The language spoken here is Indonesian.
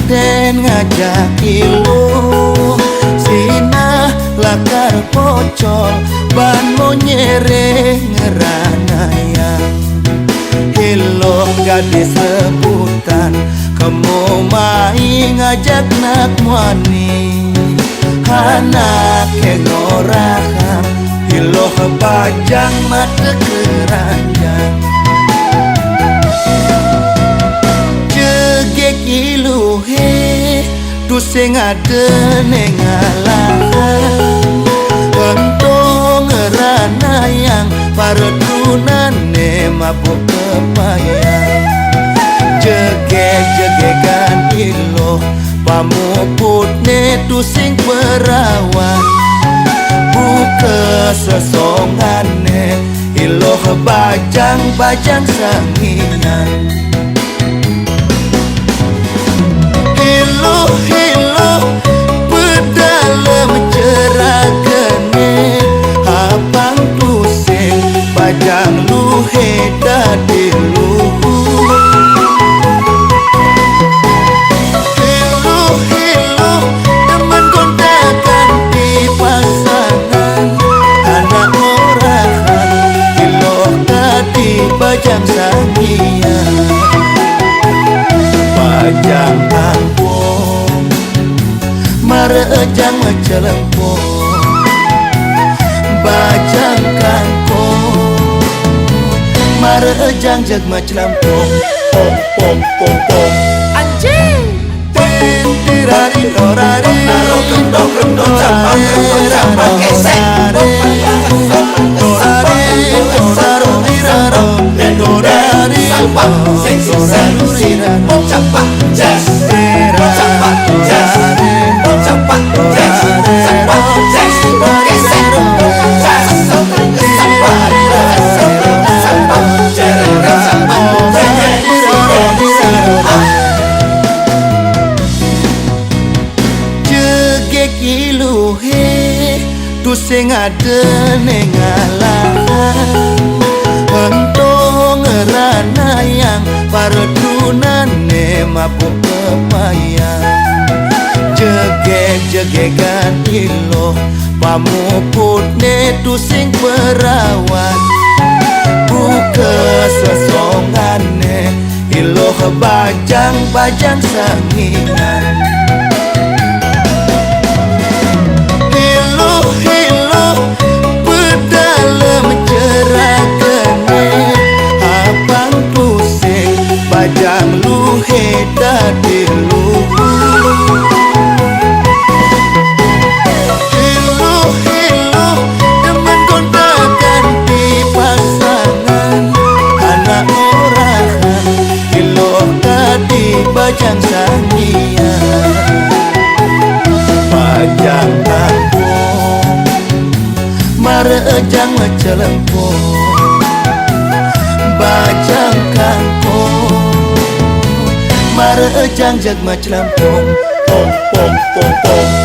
manten ngajak ilu Sina lakar pocol ban mo nyere ngeranayang Hilo gadis rebutan kamu main ngajak nak muani Anak kengorahan Hilo bajang mata keranjang Jegek ilu he tu sing ade ning alahan Entong ngeranayang paredunane mabuk kepayang Jegek-jegekan ilo pamuputne tu sing perawan Buka sesongane ilo bajang-bajang sangian Hilo pedalem ceragane Abang pusing bajang luhe dadi luhu Hilo teman kontakan di pasangan Anak orahan Hilo dadi bajang sangian Bajang kampung Marejang celempung Bajang kangkung Marejang jeg macelampung Pom pom pom pom Anjing Tirari dorari Gendong gendong campak gesek Dorari dorari dorari dorari Sampak seksi seksi campak jas campak jas campak jas sampak jas gesek jas sampak Jegek ilu he tu sing ade ning alahan Entong ngeranayang paredunane mabuk kepayang Jegek-jegekan ilo pamuputne tu sing perawan Buka sesongane ilo bajang-bajang sanginan Hilo pedalem ceragane Abang pusing bajang luhe dadi luhu Hilo teman kontakan di pasangan Anak orahan Hilo dadi bajang sangian Bajang kampung Marejang celempung Bajang kangkung Marejang jeg macelampung Pom pom pom pom